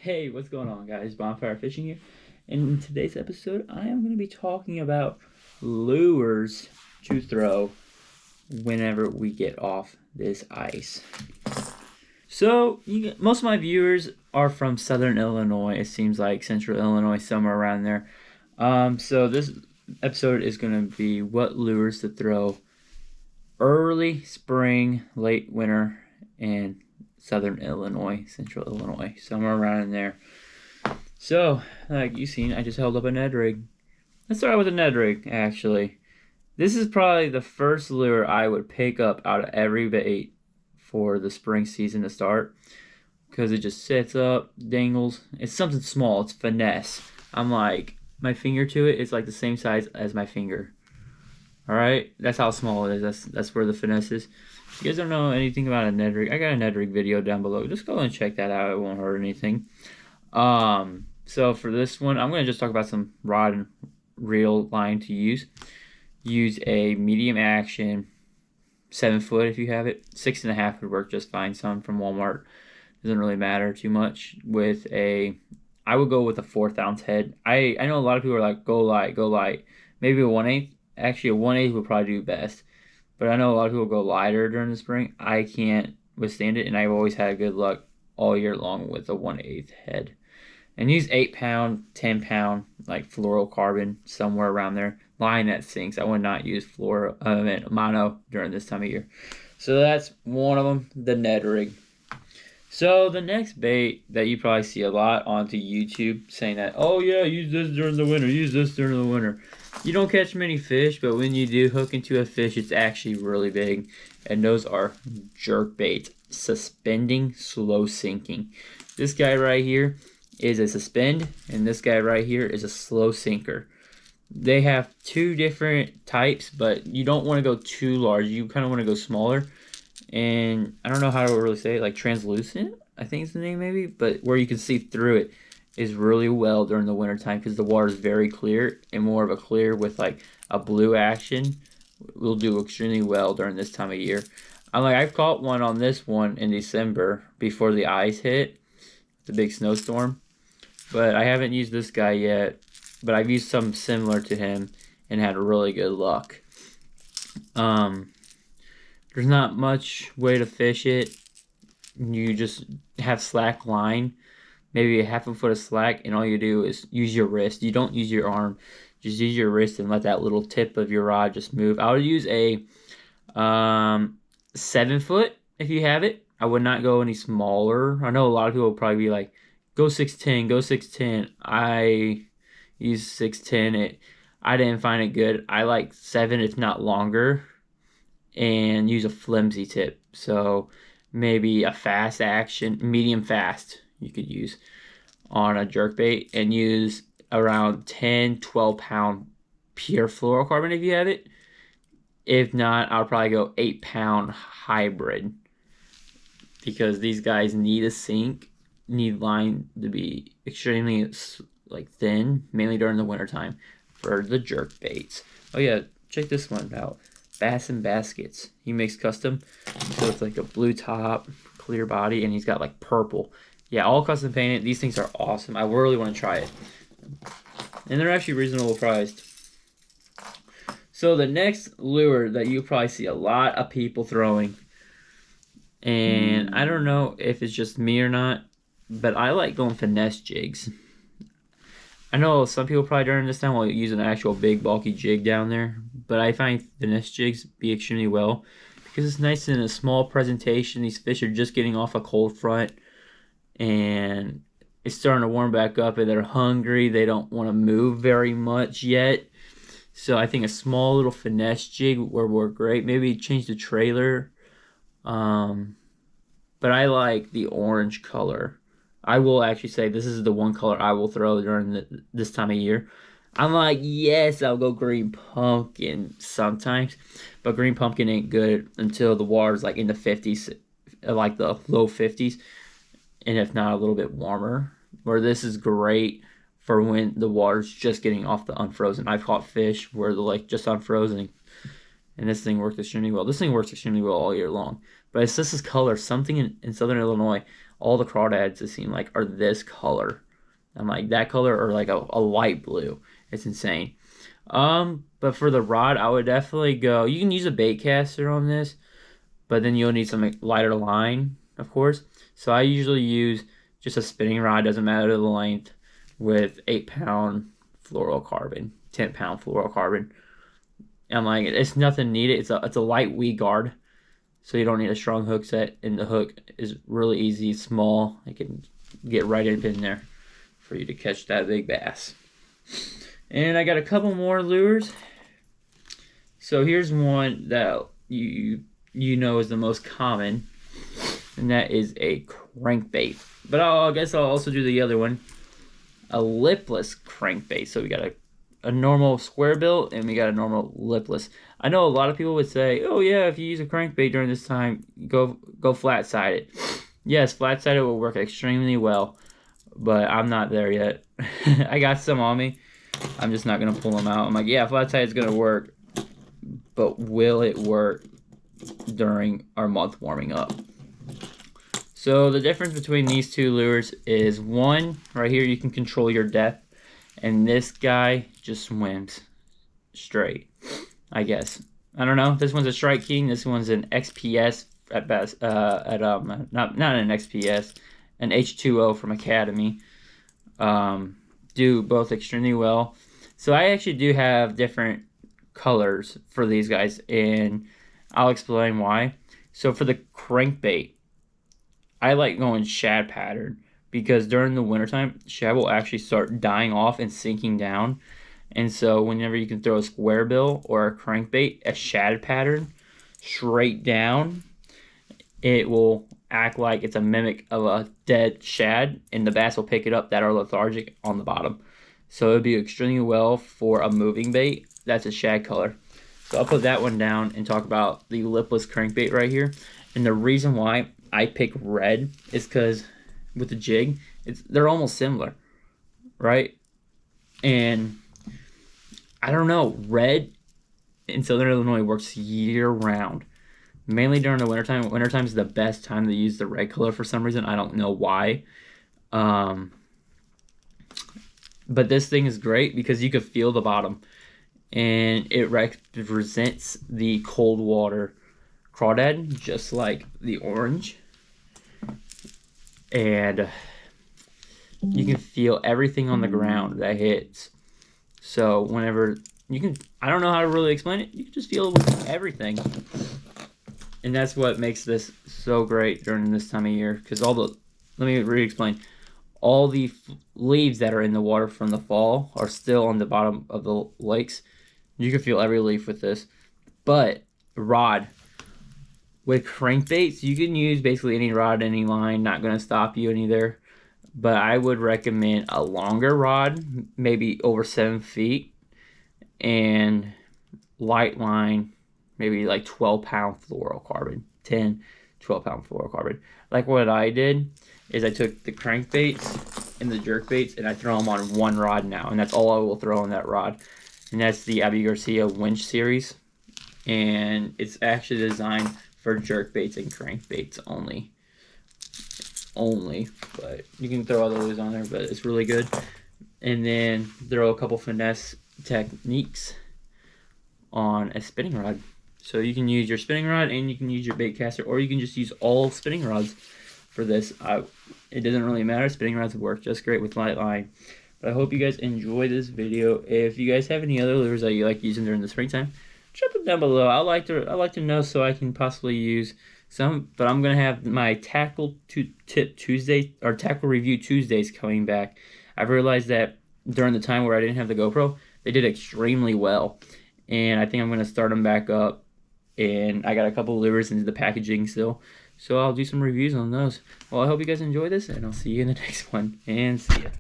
Hey, what's going on, guys? Bonfire Fishing here. And in today's episode, I am going to be talking about lures to throw whenever we get off this ice. So, most of my viewers are from Southern Illinois. It seems like Central Illinois, somewhere around there. So this episode is going to be what lures to throw early spring, late winter, and Southern Illinois, Central Illinois, somewhere around in there. So, like you've seen, I just held up a Ned Rig. Let's start with a Ned Rig, actually. This is probably the first lure I would pick up out of every bait for the spring season to start, because it just sits up, dangles. It's something small. It's finesse. I'm like, my finger to it is like the same size as my finger. Alright, that's how small it is. That's where the finesse is. If you guys don't know anything about a Ned Rig, I got a Ned Rig video down below. Just go and check that out. It won't hurt anything. So for this one, I'm going to just talk about some rod and reel line to use. Use a medium action 7-foot if you have it. 6.5 would work just fine. Some from Walmart. Doesn't really matter too much. I would go with a 1/4 ounce head. I know a lot of people are like, go light, go light. Maybe a 1/8. Actually, a 1/8 would probably do best. But I know a lot of people go lighter during the spring. I can't withstand it, and I've always had good luck all year long with a 1/8 head. And use 8-pound, 10-pound, like fluorocarbon, somewhere around there. Line that sinks. I would not use mono during this time of year. So that's one of them, the Ned Rig. So the next bait that you probably see a lot onto YouTube saying that, oh yeah, use this during the winter, use this during the winter. You don't catch many fish, but when you do hook into a fish, it's actually really big. And those are jerkbait, suspending, slow sinking. This guy right here is a suspend, and this guy right here is a slow sinker. They have two different types, but you don't want to go too large. You kind of want to go smaller. And I don't know how to really say it, like translucent, I think is the name maybe, but where you can see through it is really well during the winter time because the water is very clear, and more of a clear with like a blue action will do extremely well during this time of year. I've caught one on this one in December before the ice hit, the big snowstorm, but I haven't used this guy yet, but I've used some similar to him and had really good luck. There's not much way to fish it. You just have slack line, maybe a 1/2 foot of slack, and all you do is use your wrist. You don't use your arm. Just use your wrist and let that little tip of your rod just move. I would use a 7-foot if you have it. I would not go any smaller. I know a lot of people will probably be like, go 6'10", go 6'10". I use 6'10". I didn't find it good. I like 7, if not longer, and use a flimsy tip. So maybe a fast action, medium fast you could use on a jerkbait, and use around 10-12 pound pure fluorocarbon if you have it. If not, I'll probably go 8-pound hybrid, because these guys need a sink, need line to be extremely thin, mainly during the wintertime for the jerkbaits. Oh yeah, check this one out. Bass and Baskets. He makes custom, so it's like a blue top, clear body, and he's got like purple. Yeah, all custom painted. These things are awesome. I really want to try it, and they're actually reasonable priced. So the next lure that you probably see a lot of people throwing, and I don't know if it's just me or not, but I like going finesse jigs. I know some people probably during this time will use an actual big bulky jig down there, but I find finesse jigs be extremely well because it's nice in a small presentation. These fish are just getting off a cold front, and it's starting to warm back up, and they're hungry. They don't want to move very much yet. So I think a small little finesse jig would work great. Maybe change the trailer. But I like the orange color. I will actually say this is the one color I will throw during this time of year. I'm like, yes, I'll go green pumpkin sometimes, but green pumpkin ain't good until the water's like in the 50s, like the low 50s, and if not a little bit warmer. Where this is great for when the water's just getting off the unfrozen. I've caught fish where they're like just unfrozen, and this thing works extremely well. This thing works extremely well all year long. But it's just this color. Something in Southern Illinois all the crawdads, it seemed like, are this color. I'm like, that color or like a light blue. It's insane. But for the rod, I would definitely go, you can use a bait caster on this, but then you'll need some lighter line, of course. So I usually use just a spinning rod, doesn't matter the length, with 8-pound fluorocarbon, 10-pound fluorocarbon. I'm like, it's nothing needed. It's a light weed guard, so you don't need a strong hook set, and the hook is really easy, small. It can get right up in there for you to catch that big bass. And I got a couple more lures. So here's one that you know is the most common, and that is a crankbait. But I guess I'll also do the other one, a lipless crankbait. So we got a normal square bill and we got a normal lipless. I know a lot of people would say, oh yeah, if you use a crankbait during this time, go flat-sided. Yes, flat-sided will work extremely well, but I'm not there yet. I got some on me. I'm just not going to pull them out. I'm like, yeah, flat-sided is going to work, but will it work during our month warming up? So the difference between these two lures is, one, right here you can control your depth, and this guy just swims straight, I guess. I don't know. This one's a Strike King. This one's an XPS at best. Not an XPS, an H2O from Academy. Do both extremely well. So I actually do have different colors for these guys, and I'll explain why. So for the crankbait, I like going shad pattern, because during the wintertime, shad will actually start dying off and sinking down. And so whenever you can throw a square bill or a crankbait, a shad pattern, straight down, it will act like it's a mimic of a dead shad, and the bass will pick it up that are lethargic on the bottom. So it would be extremely well for a moving bait that's a shad color. So I'll put that one down and talk about the lipless crankbait right here. And the reason why I pick red is because with the jig, they're almost similar, right? And I don't know, red in Southern Illinois works year-round, mainly during the wintertime. Wintertime is the best time to use the red color for some reason. I don't know why. But this thing is great because you can feel the bottom, and it represents the cold water crawdad, just like the orange. And you can feel everything on the ground that hits. So whenever you can, I don't know how to really explain it, you can just feel everything. And that's what makes this so great during this time of year, because let me re-explain. All the leaves that are in the water from the fall are still on the bottom of the lakes. You can feel every leaf with this. But rod, with crankbaits, you can use basically any rod, any line, not going to stop you any there. But I would recommend a longer rod, maybe over 7 feet, and light line, maybe like 12-pound fluorocarbon, 10, 12-pound fluorocarbon. Like what I did is I took the crankbaits and the jerkbaits and I throw them on one rod now, and that's all I will throw on that rod. And that's the Abby Garcia winch series, and it's actually designed for jerkbaits and crankbaits only, but you can throw other lures on there, but it's really good. And then throw a couple finesse techniques on a spinning rod. So you can use your spinning rod and you can use your bait caster, or you can just use all spinning rods for this. It doesn't really matter. Spinning rods work just great with light line. But I hope you guys enjoy this video. If you guys have any other lures that you like using during the springtime, drop them down below. I like to know so I can possibly use some. But I'm gonna have my tackle tip Tuesday or tackle review Tuesdays coming back. I've realized that during the time where I didn't have the GoPro, they did extremely well, and I think I'm gonna start them back up. And I got a couple lures into the packaging still, so I'll do some reviews on those. Well, I hope you guys enjoy this, and I'll see you in the next one. And see ya.